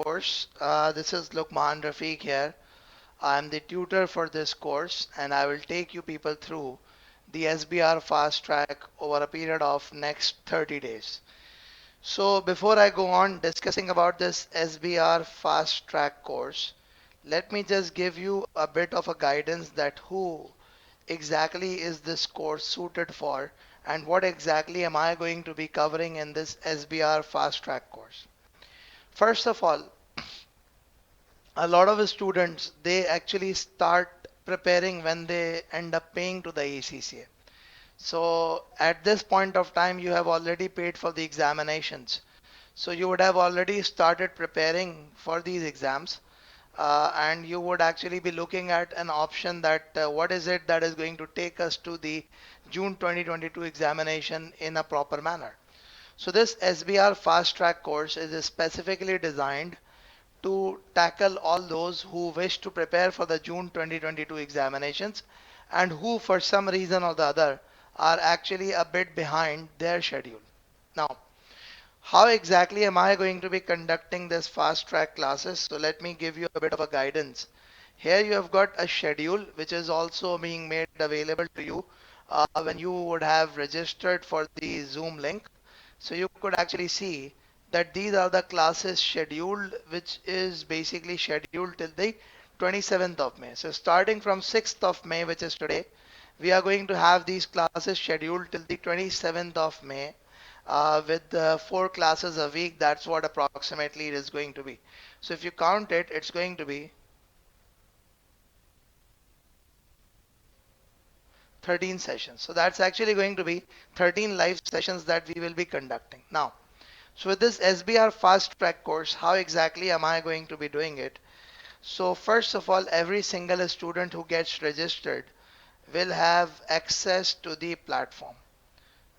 course. This is Lukman Rafiq here. I'm the tutor for this course and I will take you people through the SBR fast track over a period of next 30 days. So before I go on discussing about this SBR fast track course, let me just give you a bit of a guidance that who exactly is this course suited for and what exactly am I going to be covering in this SBR fast track course. First of all, a lot of students they actually start preparing when they end up paying to the ACCA. So at this point of time you have already paid for the examinations. So you would have already started preparing for these exams, and you would actually be looking at an option that what is it that is going to take us to the June 2022 examination in a proper manner. So this SBR fast track course is specifically designed to tackle all those who wish to prepare for the June 2022 examinations and who for some reason or the other are actually a bit behind their schedule. Now, how exactly am I going to be conducting this fast track classes? So let me give you a bit of a guidance. Here you have got a schedule which is also being made available to you when you would have registered for the Zoom link. So you could actually see that these are the classes scheduled, which is basically scheduled till the 27th of May. So starting from 6th of May, which is today, we are going to have these classes scheduled till the 27th of May with 4 classes a week. That's what approximately it is going to be. So if you count it, it's going to be 13 sessions. So that's actually going to be 13 live sessions that we will be conducting. Now, so with this SBR fast track course, how exactly am I going to be doing it? So first of all, every single student who gets registered will have access to the platform.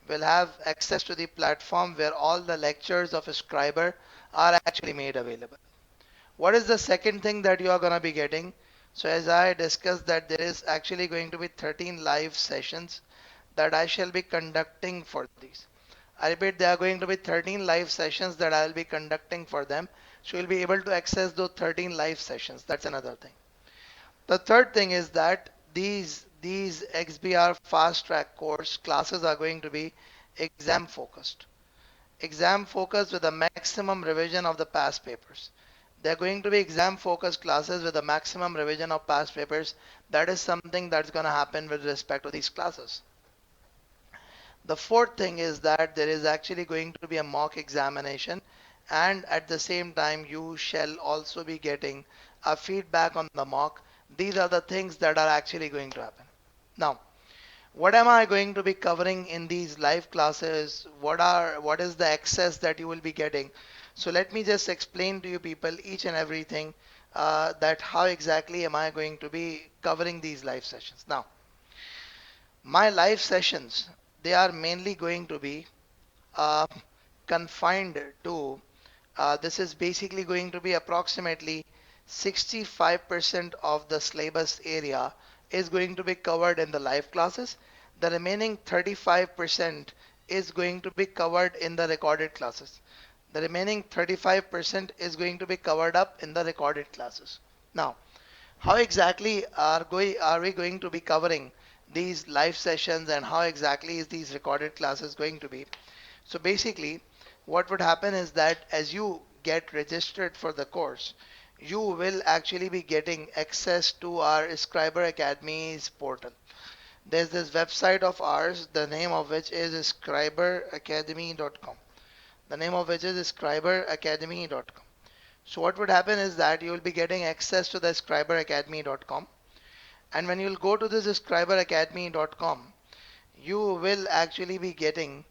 Will have access to the platform where all the lectures of Scriber are actually made available. What is the second thing that you are going to be getting? So as I discussed that there is actually going to be 13 live sessions that I shall be conducting for these. I repeat, there are going to be 13 live sessions that I will be conducting for them. So you'll be able to access those 13 live sessions. That's another thing. The third thing is that these XBR fast track course classes are going to be exam focused. Exam focused with a maximum revision of the past papers. They're going to be exam focused classes with a maximum revision of past papers. That is something that's going to happen with respect to these classes. The fourth thing is that there is actually going to be a mock examination, and at the same time you shall also be getting a feedback on the mock. These are the things that are actually going to happen. Now, what am I going to be covering in these live classes? What is the access that you will be getting? So let me just explain to you people each and everything that how exactly am I going to be covering these live sessions. Now, my live sessions, they are mainly going to be uh, confined to, this is basically going to be approximately 65% of the syllabus area is going to be covered in the live classes. The remaining 35% is going to be covered in the recorded classes. The remaining 35% is going to be covered up in the recorded classes. Now, how exactly are we going to be covering these live sessions and how exactly is these recorded classes going to be? So basically, what would happen is that as you get registered for the course, you will actually be getting access to our Scriber Academy's portal. There's this website of ours, the name of which is scriberacademy.com. The name of which is scriberacademy.com. So what would happen is that you will be getting access to the scriberacademy.com, and when you'll go to this scriberacademy.com, you will actually be getting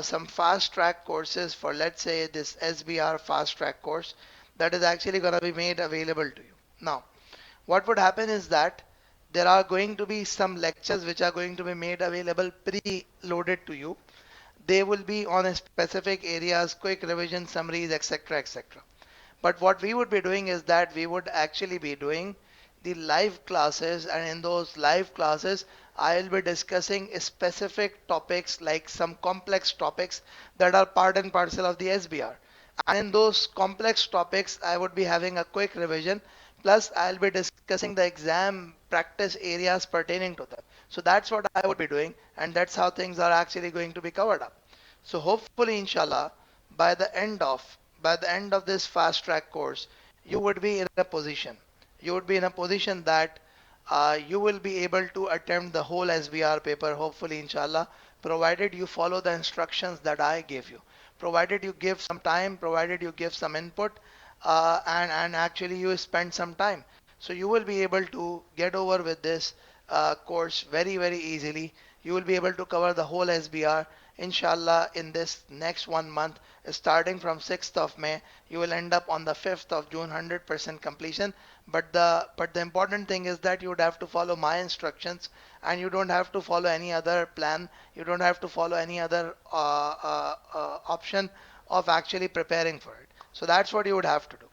some fast track courses for, let's say, this SBR fast track course that is actually going to be made available to you. Now, what would happen is that there are going to be some lectures which are going to be made available pre-loaded to you. They will be on a specific areas, quick revision summaries, etc., etc. But what we would be doing is that we would actually be doing the live classes, and in those live classes I'll be discussing specific topics like some complex topics that are part and parcel of the SBR. And in those complex topics, I would be having a quick revision. Plus, I'll be discussing the exam practice areas pertaining to them. So that's what I would be doing, and that's how things are actually going to be covered up. So hopefully, inshallah, by the end of by the end of this fast track course, you would be in a position. You would be in a position that you will be able to attempt the whole SBR paper, hopefully, inshallah, provided you follow the instructions that I gave you, provided you give some time, provided you give some input, and actually you spend some time. So you will be able to get over with this course very, very easily. You will be able to cover the whole SBR, inshallah, in this next 1 month, starting from 6th of May. You will end up on the 5th of June, 100% completion. But the important thing is that you would have to follow my instructions, and you don't have to follow any other plan. You don't have to follow any other option of actually preparing for it. So that's what you would have to do.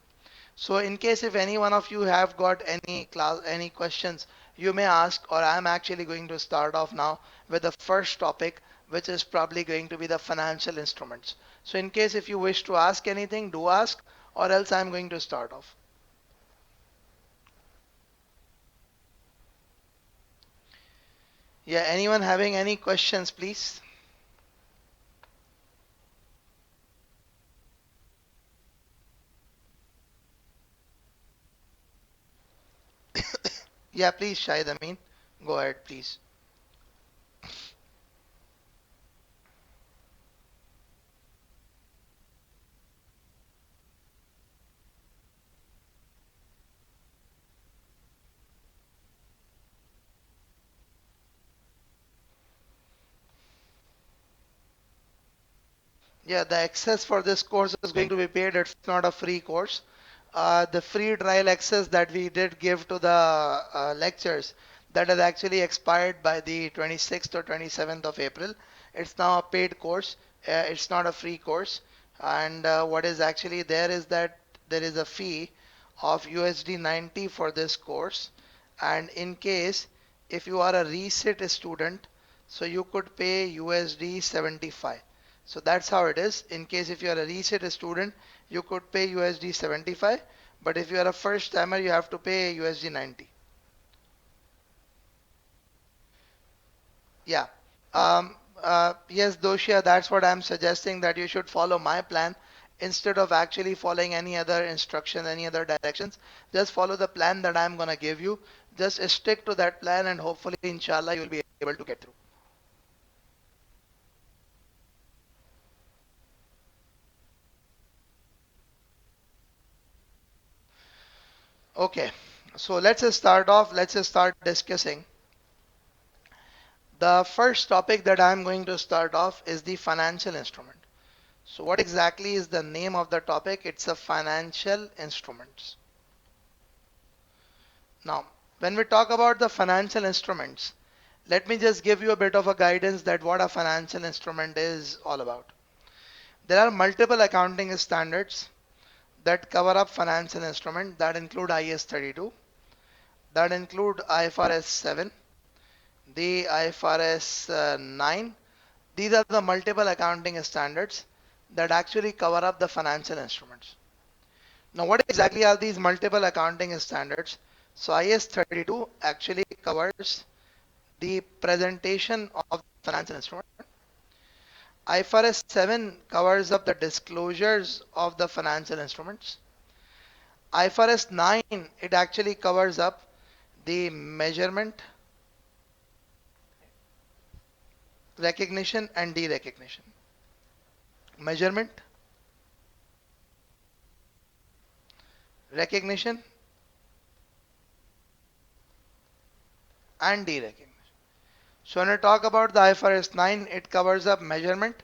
So in case if any one of you have got any questions, you may ask, or I'm actually going to start off now with the first topic, which is probably going to be the financial instruments. So in case if you wish to ask anything, do ask, or else I'm going to start off. Yeah, anyone having any questions, please? Yeah, please, Shahid Amin. Go ahead, please. Yeah, the access for this course is going to be paid. It's not a free course. The free trial access that we did give to the lectures, that has actually expired by the 26th or 27th of April. It's now a paid course. It's not a free course. And what is actually there is that there is a fee of USD 90 for this course. And in case if you are a resit student, so you could pay USD 75. So that's how it is. In case if you are a reset student, you could pay USD 75, but if you are a first timer, you have to pay USD 90. Yeah. Yes, Doshia, that's what I'm suggesting, that you should follow my plan instead of actually following any other instruction, any other directions. Just follow the plan that I'm gonna give you. Just stick to that plan, and hopefully, inshallah, you'll be able to get through. Okay. So let's just start off. Let's just start discussing. The first topic that I'm going to start off is the financial instrument. So what exactly is the name of the topic? It's a financial instruments. Now, when we talk about the financial instruments, let me just give you a bit of a guidance that what a financial instrument is all about. There are multiple accounting standards that cover up financial instrument that include IS 32, that include IFRS 7, the IFRS 9. These are the multiple accounting standards that actually cover up the financial instruments. Now, what exactly are these multiple accounting standards? So, IS 32 actually covers the presentation of financial instrument. IFRS 7 covers up the disclosures of the financial instruments. IFRS 9, it actually covers up the measurement, recognition, and derecognition. Measurement, recognition, and derecognition. So when I talk about the IFRS 9, it covers up measurement,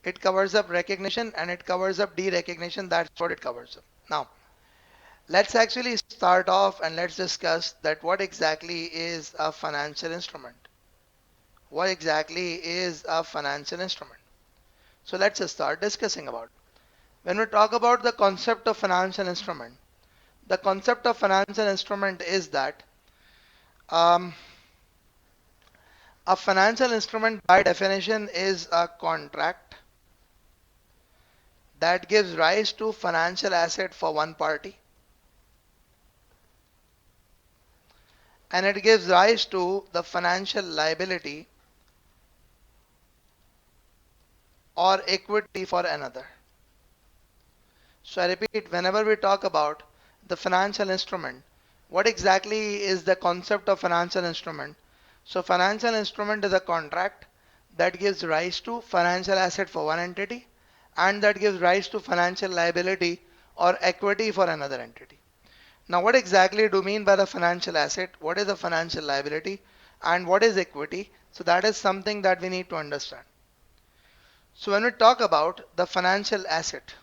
it covers up recognition, and it covers up derecognition. That's what it covers up. Now, let's actually start off and let's discuss that what exactly is a financial instrument. What exactly is a financial instrument? So let's just start discussing about it. When we talk about the concept of financial instrument, the concept of financial instrument is that um, a financial instrument by definition is a contract that gives rise to financial asset for one party, and it gives rise to the financial liability or equity for another. So I repeat, whenever we talk about the financial instrument, what exactly is the concept of financial instrument? So financial instrument is a contract that gives rise to financial asset for one entity and that gives rise to financial liability or equity for another entity. Now what exactly do you mean by the financial asset? What is the financial liability? And what is equity? So that is something that we need to understand. So when we talk about the financial asset,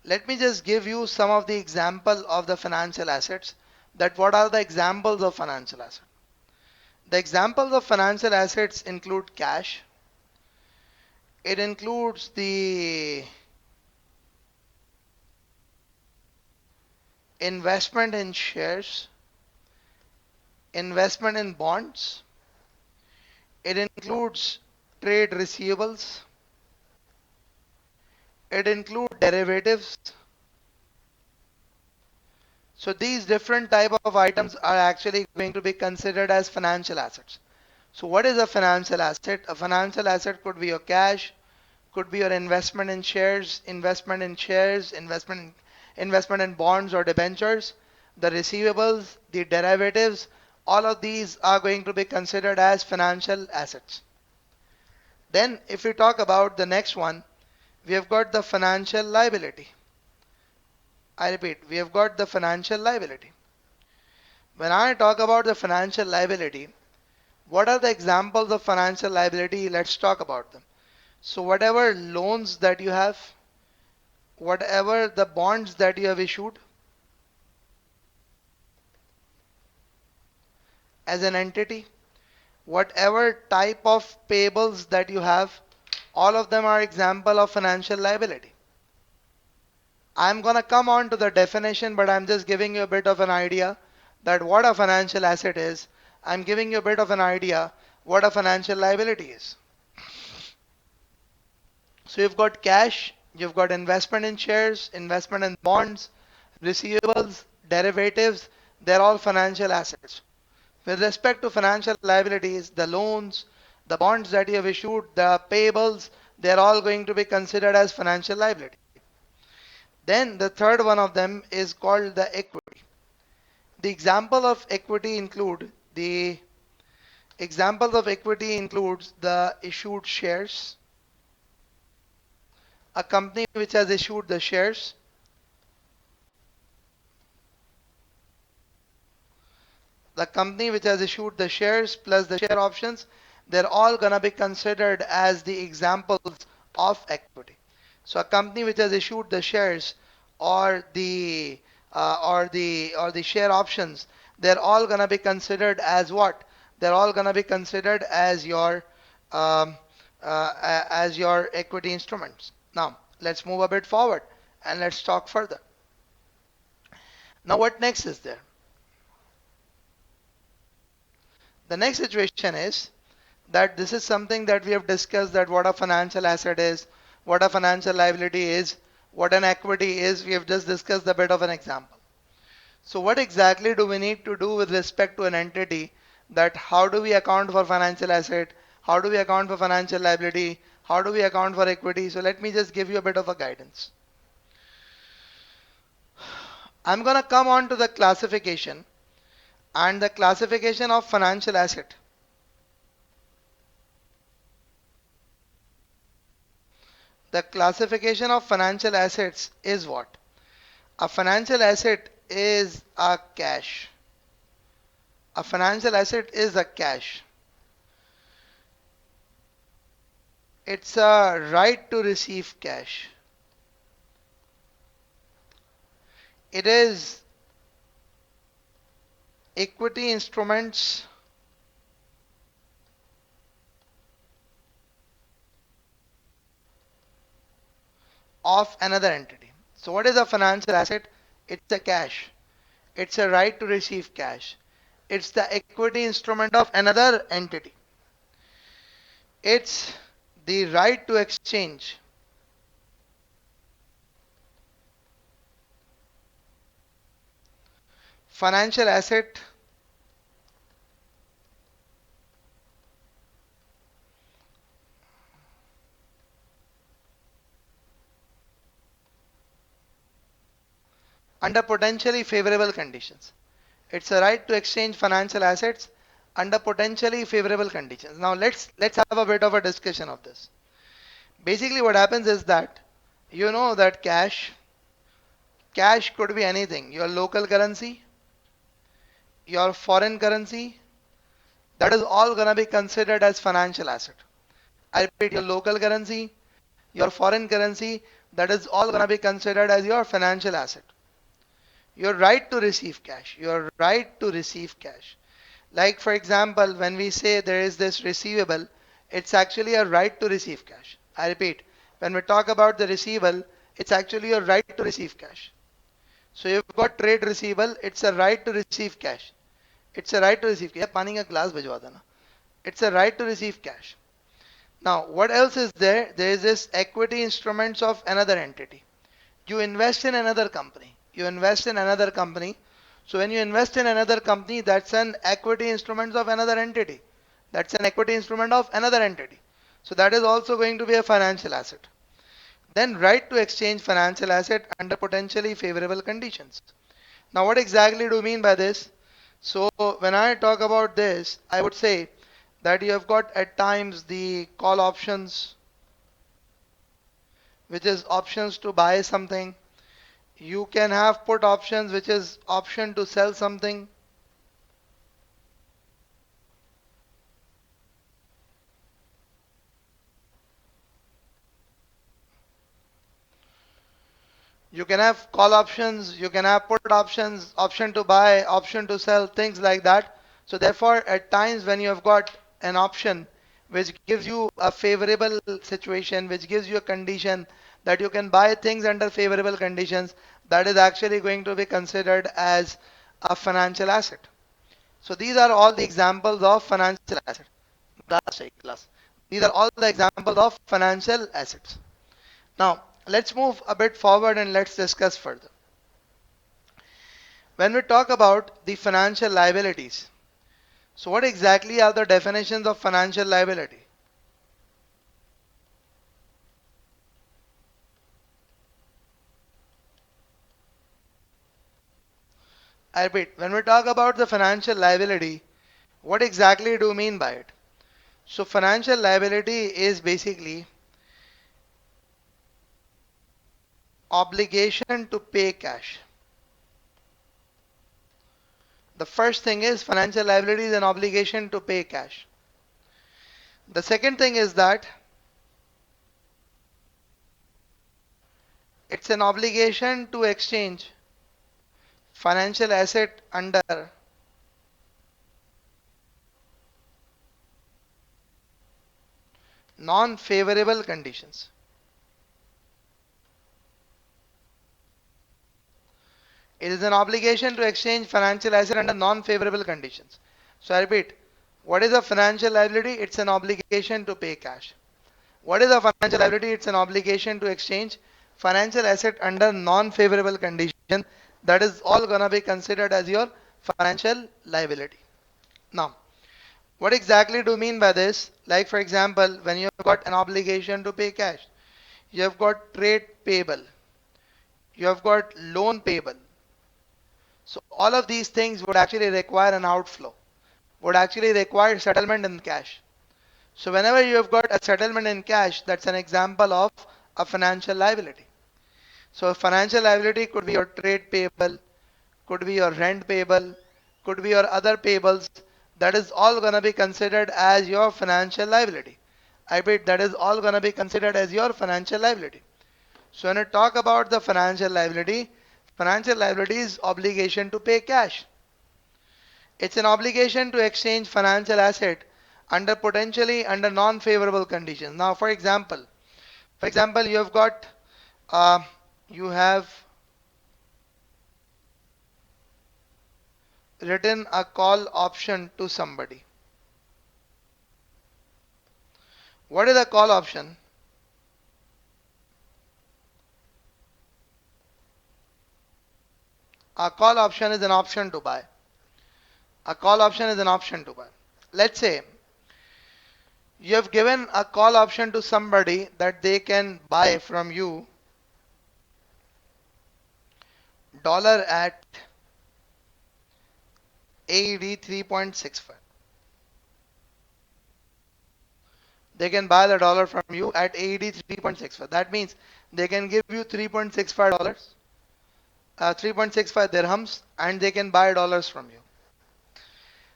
let me just give you some of the example of the financial assets. That what are the examples of financial assets? The examples of financial assets include cash. It includes the investment in shares, investment in bonds. It includes trade receivables. It includes derivatives. So these different type of items are actually going to be considered as financial assets. So what is a financial asset? A financial asset could be your cash, could be your investment in bonds or debentures, the receivables, the derivatives, all of these are going to be considered as financial assets. Then if we talk about the next one, we have got the financial liability. I repeat, we have got the financial liability. When I talk about the financial liability, what are the examples of financial liability? Let's talk about them. So whatever loans that you have, whatever the bonds that you have issued as an entity, whatever type of payables that you have, all of them are example of financial liability. I'm going to come on to the definition, but I'm just giving you a bit of an idea that what a financial asset is. I'm giving you a bit of an idea what a financial liability is. So you've got cash, you've got investment in shares, investment in bonds, receivables, derivatives, they're all financial assets. With respect to financial liabilities, the loans, the bonds that you have issued, the payables, they're all going to be considered as financial liability. Then the third one of them is called the equity. The example of equity include the examples of equity includes the issued shares, a company which has issued the shares, the company which has issued the shares plus the share options, they're all going to be considered as the examples of equity. So a company which has issued the shares or the share options, they're all going to be considered as what? They're all going to be considered um, as your equity instruments. Now let's move a bit forward and let's talk further. Now what next is there? The next situation is that this is something that we have discussed, that what a financial asset is, what a financial liability is, what an equity is. We have just discussed a bit of an example. So what exactly do we need to do with respect to an entity, that how do we account for financial asset, how do we account for financial liability, how do we account for equity? So let me just give you a bit of a guidance. I'm going to come on to the classification and the classification of financial asset. The classification of financial assets is what? A financial asset is a cash. A financial asset is a cash. It's a right to receive cash. It is equity instruments of another entity. So what is a financial asset? It's a cash. It's a right to receive cash. It's the equity instrument of another entity. It's the right to exchange. financial asset under potentially favorable conditions. It's a right to exchange financial assets under potentially favorable conditions. Now let's have a bit of a discussion of this. Basically what happens is that you know that cash could be anything. Your local currency, your foreign currency, that is all gonna be considered as financial asset. I repeat, your local currency, your foreign currency, that is all gonna be considered as your financial asset. Your right to receive cash. Your right to receive cash. Like for example, when we say there is this receivable, it's actually a right to receive cash. I repeat, when we talk about the receivable, it's actually a right to receive cash. So you've got trade receivable, it's a right to receive cash. It's a right to receive cash. पानी का glass भिजवा देना. It's a right to receive cash. Now, what else is there? There is this equity instruments of another entity. You invest in another company. You invest in another company. So when you invest in another company, that's an equity instrument of another entity. That's an equity instrument of another entity. So that is also going to be a financial asset. Then right to exchange financial asset under potentially favorable conditions. Now what exactly do you mean by this? So when I talk about this, I would say that you have got at times the call options, which is options to buy something. You can have put options, which is option to sell something. You can have call options, you can have put options, option to buy, option to sell, things like that. So therefore, at times when you have got an option which gives you a favorable situation, which gives you a condition that you can buy things under favorable conditions, that is actually going to be considered as a financial asset. So these are all the examples of financial asset. Glass, glass. These are all the examples of financial assets. Now, let's move a bit forward and let's discuss further. When we talk about the financial liabilities, so what exactly are the definitions of financial liability? I repeat, when we talk about the financial liability, what exactly do you mean by it? So financial liability is basically obligation to pay cash. The first thing is financial liability is an obligation to pay cash. The second thing is that it's an obligation to exchange financial asset under non-favorable conditions. It is an obligation to exchange financial asset under non-favorable conditions. So I repeat, what is a financial liability? It's an obligation to pay cash. What is a financial liability? It's an obligation to exchange financial asset under non-favorable condition. That is all gonna be considered as your financial liability. Now, what exactly do you mean by this? Like for example, when you have got an obligation to pay cash, you have got trade payable, you have got loan payable. So all of these things would actually require an outflow, would actually require settlement in cash. So whenever you have got a settlement in cash, that's an example of a financial liability. So a financial liability could be your trade payable, could be your rent payable, could be your other payables. That is all going to be considered as your financial liability. I bet that is all going to be considered as your financial liability. So when I talk about the financial liability is obligation to pay cash. It's an obligation to exchange financial asset under potentially under non-favorable conditions. Now, for example, you have got uh, you have written a call option to somebody. What is a call option? A call option is an option to buy. A call option is an option to buy. Let's say you have given a call option to somebody that they can buy from you dollar at AED 3.65. They can buy the dollar from you at AED 3.65. That means they can give you $3.65, 3.65 dirhams, and they can buy dollars from you.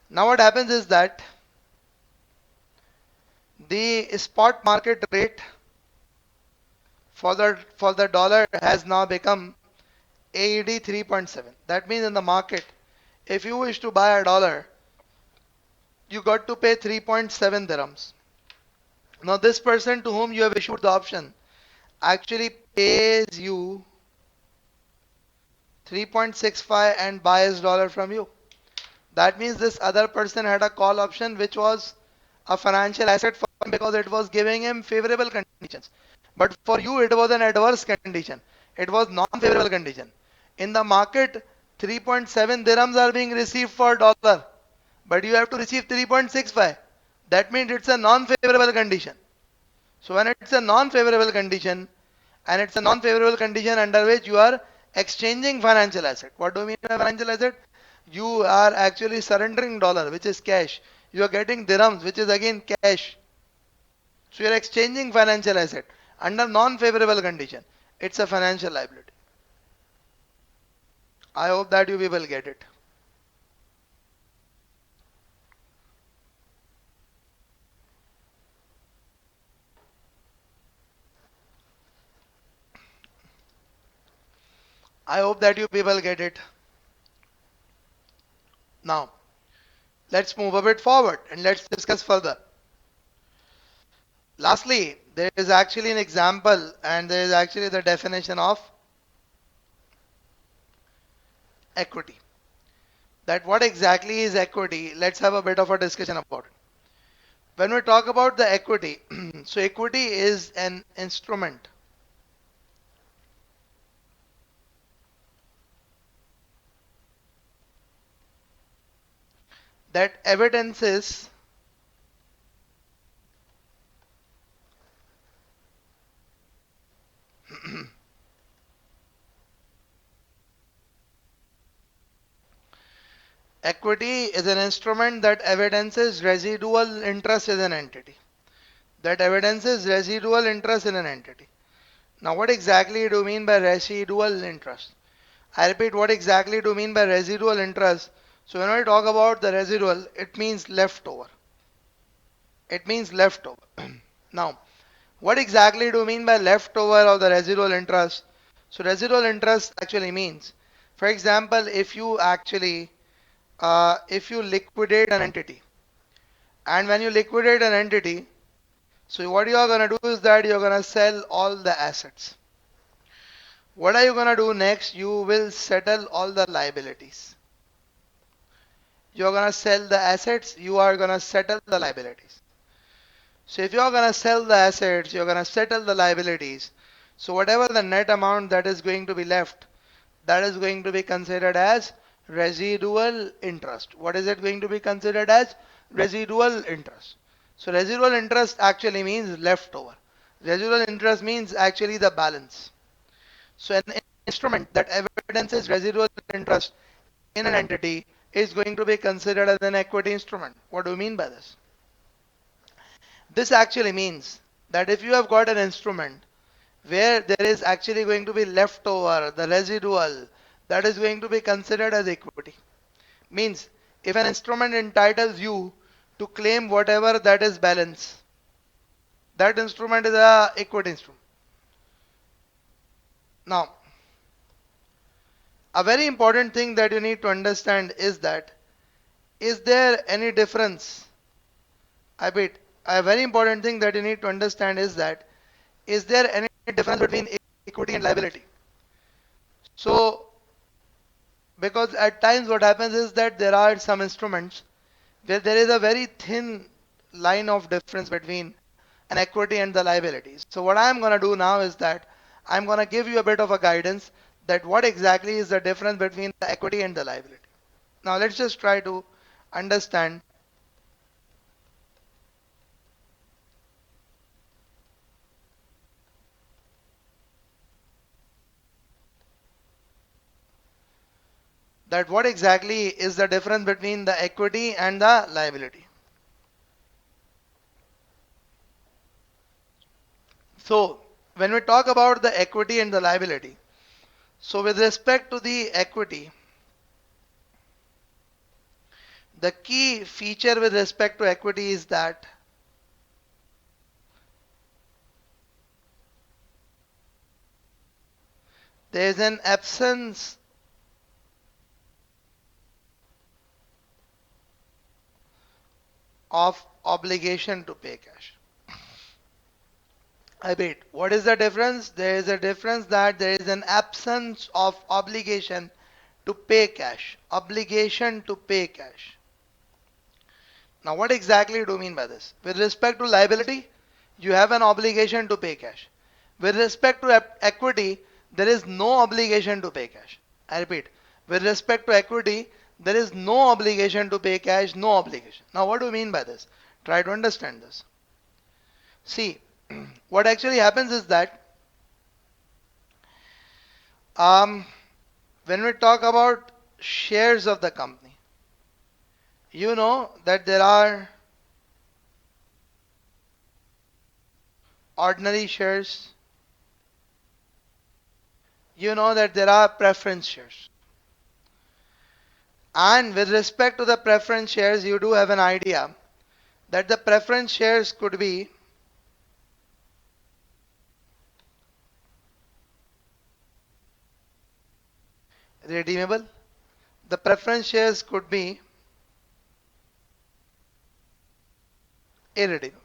Now what happens is that the spot market rate for the dollar has now become AED 3.7. That means in the market, if you wish to buy a dollar, you got to pay 3.7 dirhams. Now this person to whom you have issued the option actually pays you 3.65 and buys dollar from you. That means this other person had a call option which was a financial asset for him because it was giving him favorable conditions. But for you, it was an adverse condition. It was non-favorable condition. In the market, 3.7 dirhams are being received for dollar, but you have to receive 3.65. That means it's a non-favorable condition. So when it's a non-favorable condition, and it's a non-favorable condition under which you are exchanging financial asset. What do you mean by financial asset? You are actually surrendering dollar, which is cash. You are getting dirhams, which is again cash. So you are exchanging financial asset under non-favorable condition. It's a financial liability. I hope that you people get it. I hope that you people get it. Now, let's move a bit forward and let's discuss further. Lastly, there is actually an example and there is actually the definition of equity. That what exactly is equity? Let's have a bit of a discussion about it. When we talk about the equity, so equity is an instrument that evidences equity is an instrument that evidences residual interest in an entity. That evidences residual interest in an entity. Now, what exactly do you mean by residual interest? I repeat, what exactly do you mean by residual interest? So, when I talk about the residual, it means leftover. It means leftover. Now, what exactly do you mean by leftover or the residual interest? So, residual interest actually means, for example, if you liquidate an entity, and when you liquidate an entity, so what you are going to do is that you're going to sell all the assets. What are you going to do next? You will settle all the liabilities. You're going to sell the assets, you are going to settle the liabilities. So if you're going to sell the assets, you're going to settle the liabilities. So whatever the net amount that is going to be left, that is going to be considered as residual interest. What is it going to be considered as? Residual interest. So residual interest actually means leftover. Residual interest means actually the balance. So an instrument that evidences residual interest in an entity is going to be considered as an equity instrument. What do you mean by this? This actually means that if you have got an instrument where there is actually going to be leftover, the residual, that is going to be considered as equity. Means if an instrument entitles you to claim whatever that is balance, that instrument is a equity instrument. Now, a very important thing that you need to understand is that is there any difference? I bet a very important thing that you need to understand is that is there any difference between equity and liability? So, because at times what happens is that there are some instruments where there is a very thin line of difference between an equity and the liabilities. So what I'm going to do now is that I'm going to give you a bit of a guidance that what exactly is the difference between the equity and the liability. Now let's just try to understand that what exactly is the difference between the equity and the liability. So when we talk about the equity and the liability, so with respect to the equity, the key feature with respect to equity is that there is an absence of obligation to pay cash. I repeat, what is the difference? There is a difference that there is an absence of obligation to pay cash. Obligation to pay cash. Now, what exactly do you mean by this? With respect to liability, you have an obligation to pay cash. With respect to equity, there is no obligation to pay cash. I repeat, with respect to equity, there is no obligation to pay cash, no obligation. Now, what do you mean by this? Try to understand this. See, what actually happens is that um, when we talk about shares of the company, you know that there are ordinary shares, you know that there are preference shares. And with respect to the preference shares, you do have an idea that the preference shares could be redeemable. The preference shares could be irredeemable.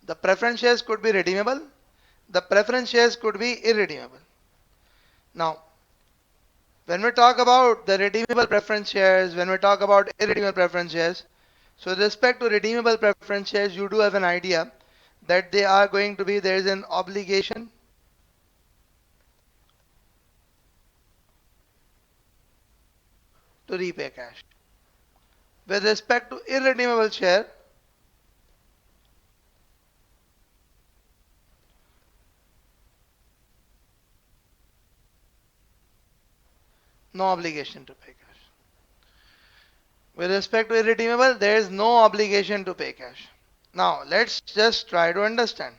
The preference shares could be redeemable. The preference shares could be irredeemable. Now, when we talk about the redeemable preference shares, when we talk about irredeemable preference shares, so with respect to redeemable preference shares, you do have an idea that they are going to be, there is an obligation to repay cash. With respect to irredeemable share, no obligation to pay cash. With respect to irredeemable, there is no obligation to pay cash. Now, let's just try to understand.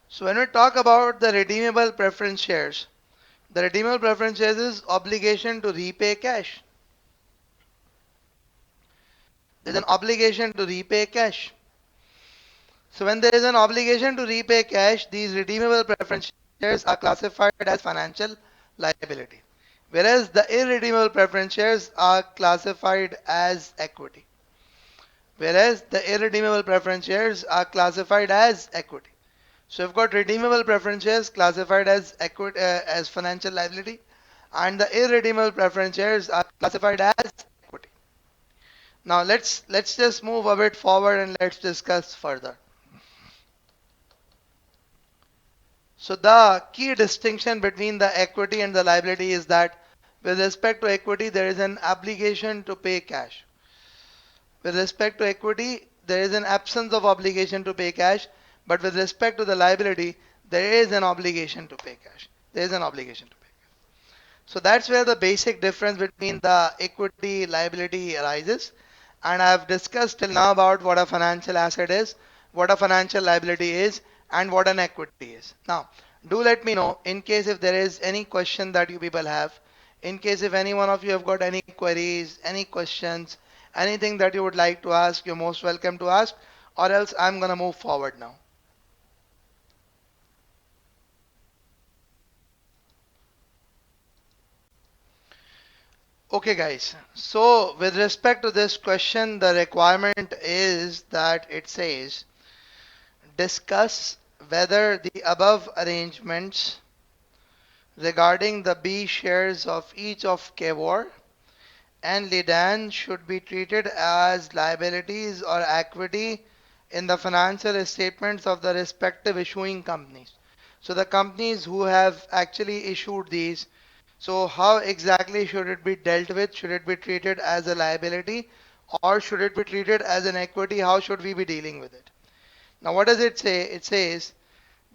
So, when we talk about the redeemable preference shares, the redeemable preference shares is obligation to repay cash. There's an obligation to repay cash. So, when there is an obligation to repay cash, these redeemable preference shares are classified as financial liability, whereas the irredeemable preference shares are classified as equity. Whereas the irredeemable preference shares are classified as equity. So you've got redeemable preference shares classified as equity as financial liability, and the irredeemable preference shares are classified as equity. Now let's just move a bit forward and let's discuss further. So the key distinction between the equity and the liability is that with respect to equity there is an obligation to pay cash. With respect to equity, there is an absence of obligation to pay cash, but with respect to the liability, there is an obligation to pay cash. There is an obligation to pay. So that's where the basic difference between the equity liability arises. And I've discussed till now about what a financial asset is, what a financial liability is, and what an equity is. Now, do let me know in case if there is any question that you people have, in case if any one of you have got any queries, any questions, anything that you would like to ask, you're most welcome to ask, or else I'm gonna move forward now. Okay, guys. So, with respect to this question, the requirement is that it says discuss whether the above arrangements regarding the B shares of each of KVOR and Lidan should be treated as liabilities or equity in the financial statements of the respective issuing companies. So the companies who have actually issued these, so how exactly should it be dealt with? Should it be treated as a liability or should it be treated as an equity? How should we be dealing with it? Now what does it say? It says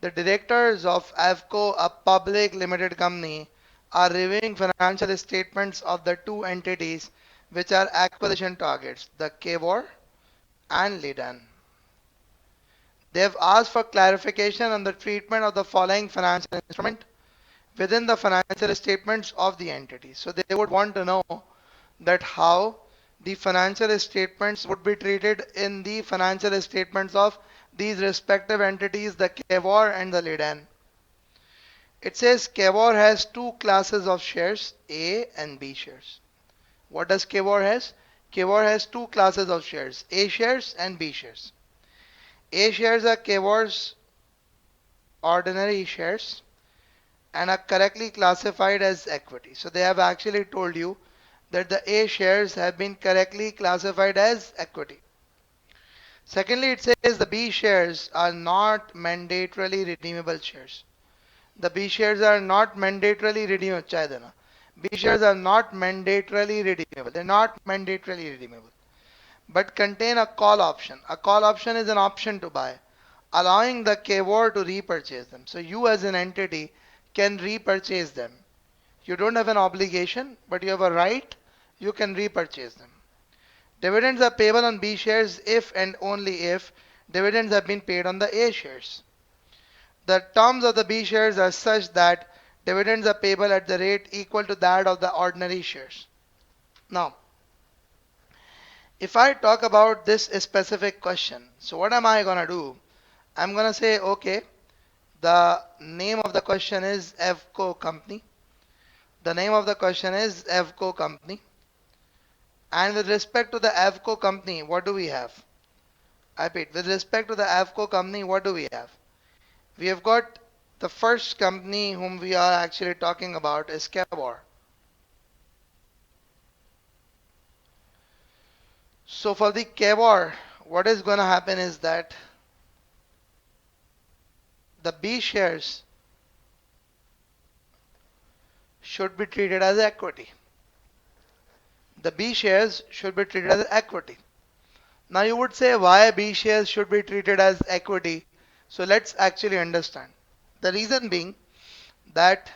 the directors of AVCO, a public limited company, are reviewing financial statements of the two entities which are acquisition targets, the KVOR and LIDAN. They have asked for clarification on the treatment of the following financial instrument within the financial statements of the entity. So they would want to know that how the financial statements would be treated in the financial statements of these respective entities, the KVOR and the LIDAN. It says KVOR has two classes of shares, A and B shares. What does KVOR has? KVOR has two classes of shares, A shares and B shares. A shares are KVOR's ordinary shares and are correctly classified as equity. So they have actually told you that the A shares have been correctly classified as equity. Secondly, it says the B shares are not mandatorily redeemable shares. The B shares are not mandatorily redeemable. B shares are not mandatorily redeemable. They're not mandatorily redeemable, but contain a call option. A call option is an option to buy, allowing the KVOR to repurchase them. So you as an entity can repurchase them. You don't have an obligation, but you have a right. You can repurchase them. Dividends are payable on B shares if and only if dividends have been paid on the A shares. The terms of the B shares are such that dividends are payable at the rate equal to that of the ordinary shares. Now, if I talk about this specific question, so what am I going to do? I'm going to say, okay, the name of the question is EVCO company. The name of the question is EVCO company. And with respect to the EVCO company, what do we have? I repeat, with respect to the EVCO company, what do we have? We have got the first company whom we are actually talking about is KVOR. So for the KVOR, what is going to happen is that the B shares should be treated as equity. The B shares should be treated as equity. Now you would say why B shares should be treated as equity. So let's actually understand. The reason being that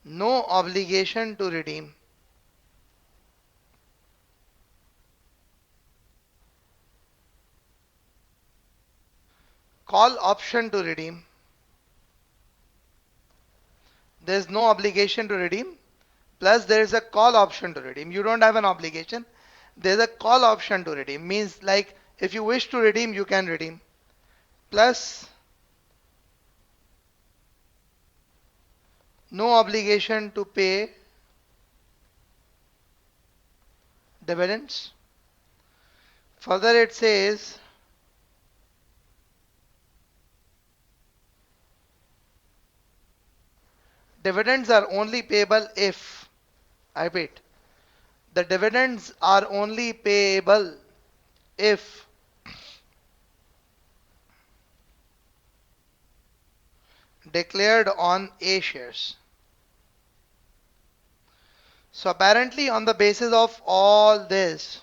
no obligation to redeem, call option to redeem. There is no obligation to redeem, plus there is a call option to redeem. You don't have an obligation. There is a call option to redeem. Means like if you wish to redeem, you can redeem. Plus no obligation to pay dividends. Further it says dividends are only payable if, I repeat, the dividends are only payable if declared on A shares. So apparently on the basis of all this,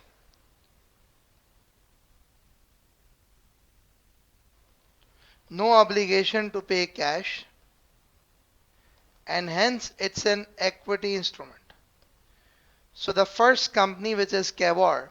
no obligation to pay cash, and hence it's an equity instrument. So the first company, which is KVOR,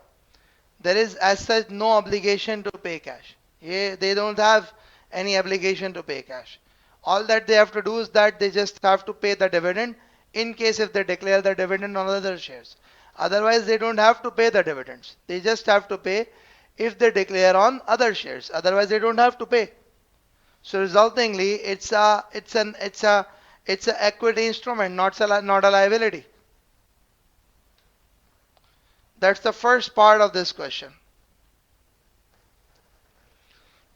there is as such no obligation to pay cash. They don't have any obligation to pay cash. All that they have to do is that they just have to pay the dividend in case if they declare the dividend on other shares. Otherwise, they don't have to pay the dividends. They just have to pay if they declare on other shares. Otherwise, they don't have to pay. So resultingly, it's a equity instrument, not a liability. That's the first part of this question.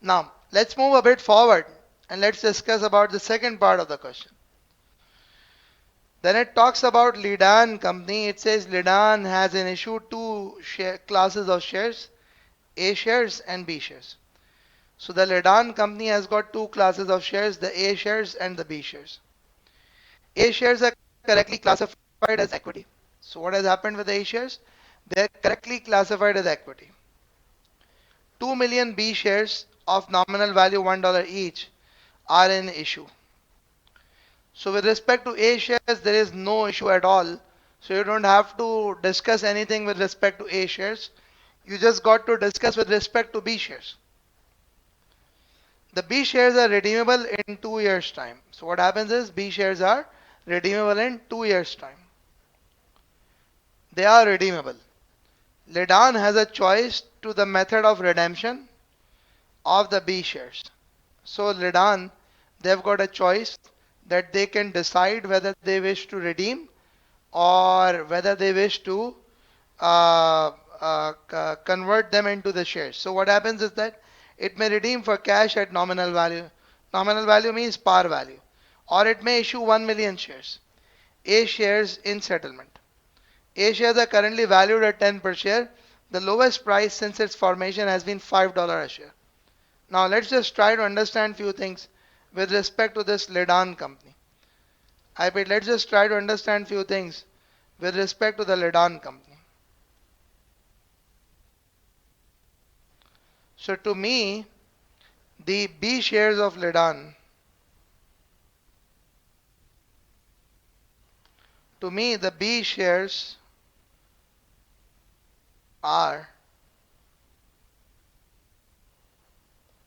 Now, let's move a bit forward And let's discuss about the second part of the question. Then it talks about Lidan company. It says Lidan has an issue two classes of shares, A shares and B shares. So the Lidan company has got two classes of shares, the A shares and the B shares. A shares are correctly classified as equity. So what has happened with the A shares? They are correctly classified as equity. 2 million B shares of nominal value $1 each are in issue. So with respect to A shares, there is no issue at all. So you don't have to discuss anything with respect to A shares. You just got to discuss with respect to B shares. The B shares are redeemable in 2 years' time. So what happens is B shares are redeemable in 2 years' time. They are redeemable. Lidan has a choice to the method of redemption of the B shares. So Lidan, they've got a choice that they can decide whether they wish to redeem or whether they wish to convert them into the shares. So what happens is that it may redeem for cash at nominal value. Nominal value means par value. Or it may issue 1 million shares. A shares in settlement. A shares are currently valued at 10 per share. The lowest price since its formation has been $5 a share. Now let's just try to understand few things with respect to this Lidan company. Let's just try to understand few things with respect to the Lidan company. So to me, the B shares of Lidan, to me the B shares are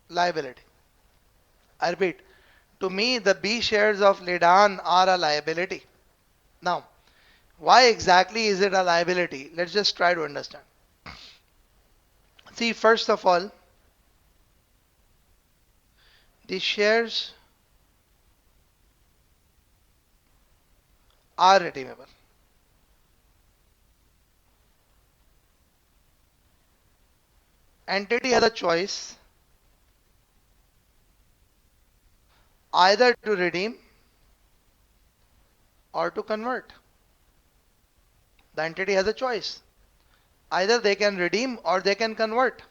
liability. I repeat, to me the B shares of Lidan are a liability. Now, why exactly is it a liability? Let's just try to understand. See, first of all, the shares are redeemable. Entity has a choice either to redeem or to convert. The entity has a choice. Either they can redeem or they can convert.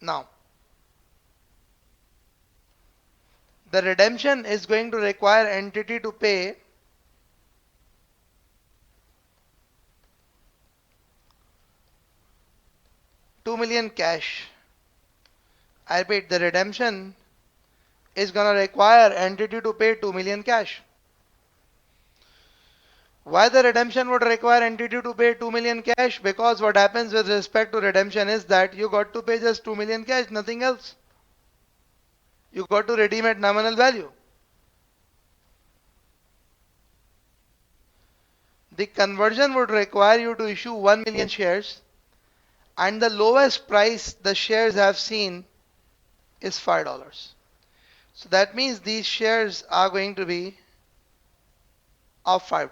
Now, the redemption is going to require entity to pay $2 million cash. I repeat, the redemption is going to require entity to pay $2 million cash. Why the redemption would require entity to pay 2 million cash? Because what happens with respect to redemption is that you got to pay just 2 million cash, nothing else. You got to redeem at nominal value. The conversion would require you to issue 1 million shares, and the lowest price the shares have seen is $5. So that means these shares are going to be of $5.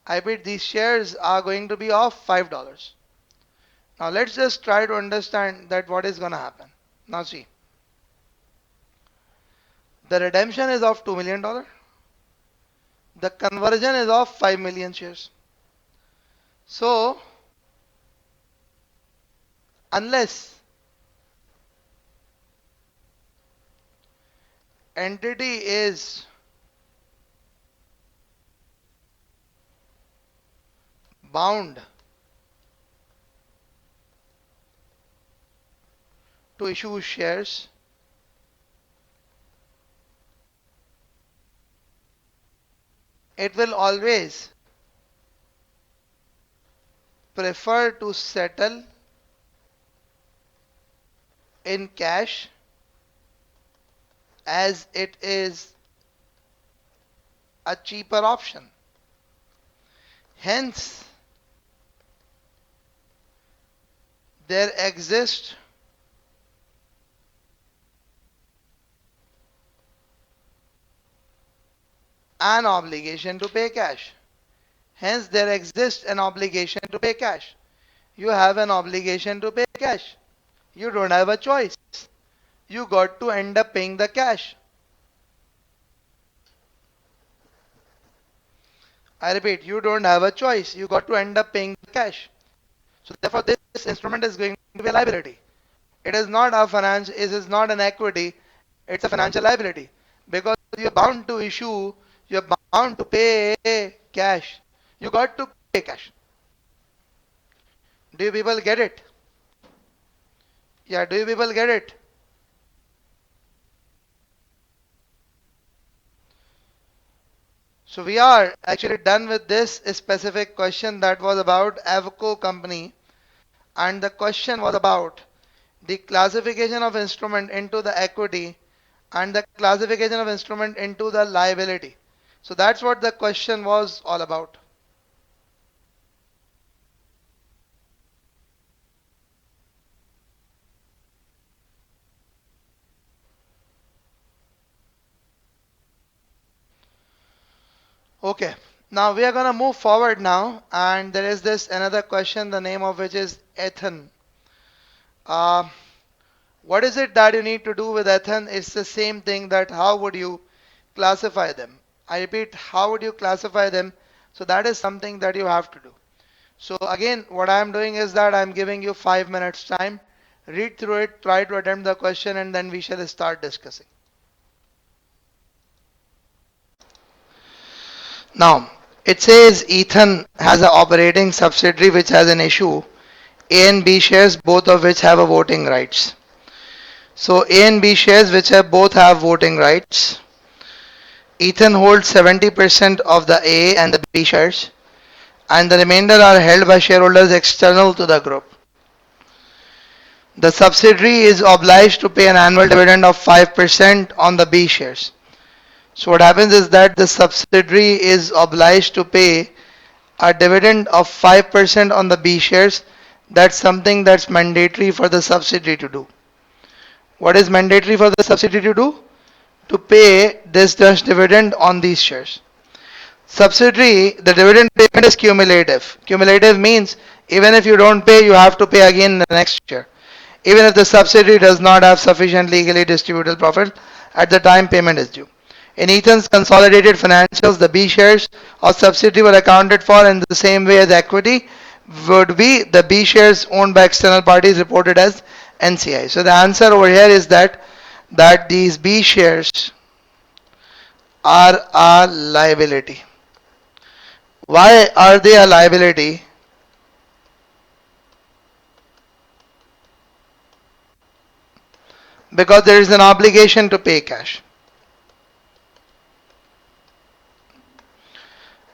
I bet these shares are going to be of $5. Now let's just try to understand that what is going to happen. Now see, the redemption is of $2 million. The conversion is of 5 million shares. So unless entity is bound to issue shares, it will always prefer to settle in cash as it is a cheaper option. Hence, there exists an obligation to pay cash. Hence, there exists an obligation to pay cash. You have an obligation to pay cash. You don't have a choice. you got to end up paying the cash. I repeat, you don't have a choice. You got to end up paying the cash. So therefore, this instrument is going to be a liability. It is not a finance. It is not an equity. It's a financial liability because you're bound to issue. You're bound to pay cash. You got to pay cash. Do you people get it? Yeah. Do you people get it? So we are actually done with this specific question that was about Avco company, and the question was about the classification of instrument into the equity and the classification of instrument into the liability. So that's what the question was all about. Okay. Now we are going to move forward now, and there is this another question, the name of which is Ethan. Uh, what is it that you need to do with Ethan? It's the same thing that how would you classify them? I repeat, how would you classify them? So that is something that you have to do. So again, what I am doing is that I am giving you 5 minutes time. Read through it, try to attempt the question, and then we shall start discussing. Now, it says Ethan has an operating subsidiary which has an issue. A and B shares, both of which have a voting rights. So A and B shares which have both have voting rights. Ethan holds 70% of the A and the B shares, and the remainder are held by shareholders external to the group. The subsidiary is obliged to pay an annual dividend of 5% on the B shares. So what happens is that the subsidiary is obliged to pay a dividend of 5% on the B shares. That's something that's mandatory for the subsidiary to do. What is mandatory for the subsidiary to do? To pay this dividend on these shares. Subsidiary, the dividend payment is cumulative. Cumulative means even if you don't pay, you have to pay again the next year. Even if the subsidiary does not have sufficient legally distributable profit at the time payment is due. In Ethan's consolidated financials, the B shares of subsidiary were accounted for in the same way as equity would be the B shares owned by external parties reported as NCI. So the answer over here is that these B shares are a liability. Why are they a liability? Because there is an obligation to pay cash,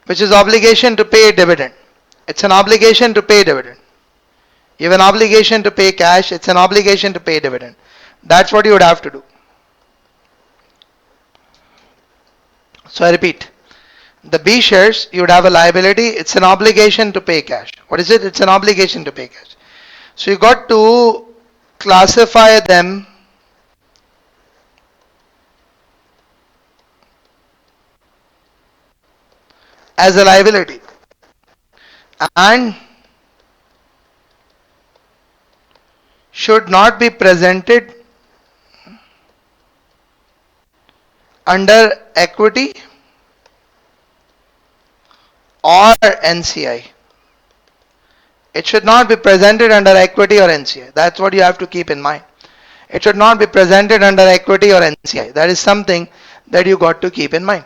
which is obligation to pay dividend. It's an obligation to pay dividend. You have an obligation to pay cash, it's an obligation to pay dividend. That's what you would have to do. So I repeat, the B shares, you would have a liability, it's an obligation to pay cash. What is it? It's an obligation to pay cash. So you got to classify them as a liability and should not be presented under equity or NCI. It should not be presented under equity or NCI. That's what you have to keep in mind. It should not be presented under equity or NCI. That is something that you got to keep in mind.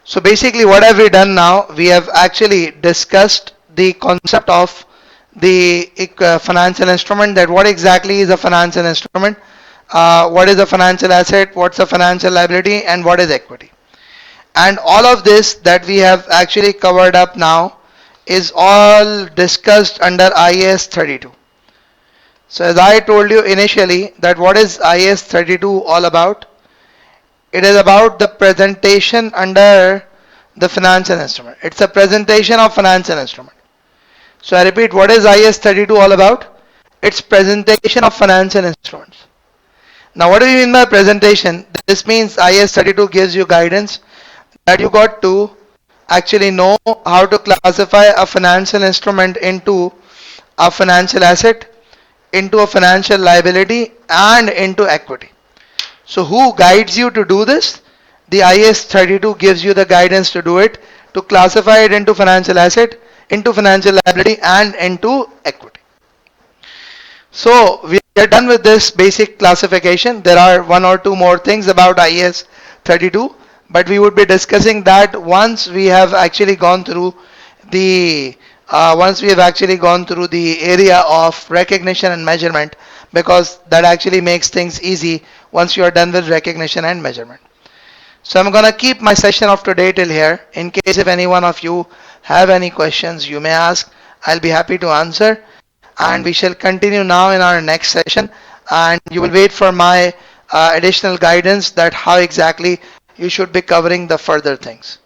So basically what have we done now? We have actually discussed the concept of the financial instrument, that what exactly is a financial instrument, what is a financial asset, what's a financial liability, and what is equity. And all of this that we have actually covered up now is all discussed under IAS 32. So as I told you initially that what is IAS 32 all about? It is about the presentation under the financial instrument. It's a presentation of financial instrument. So I repeat, what is IAS 32 all about? It's presentation of financial instruments. Now what do you mean by presentation? This means IAS 32 gives you guidance that you got to actually know how to classify a financial instrument into a financial asset, into a financial liability, and into equity. So who guides you to do this? The IAS 32 gives you the guidance to do it, to classify it into financial asset, into financial liability, and into equity. So we are done with this basic classification. There are one or two more things about IAS 32, but we would be discussing that once we have actually gone through the area of recognition and measurement, because that actually makes things easy once you are done with recognition and measurement. So I'm gonna keep my session of today till here. In case if any one of you have any questions, you may ask. I'll be happy to answer. And we shall continue now in our next session. And you will wait for my additional guidance that how exactly you should be covering the further things.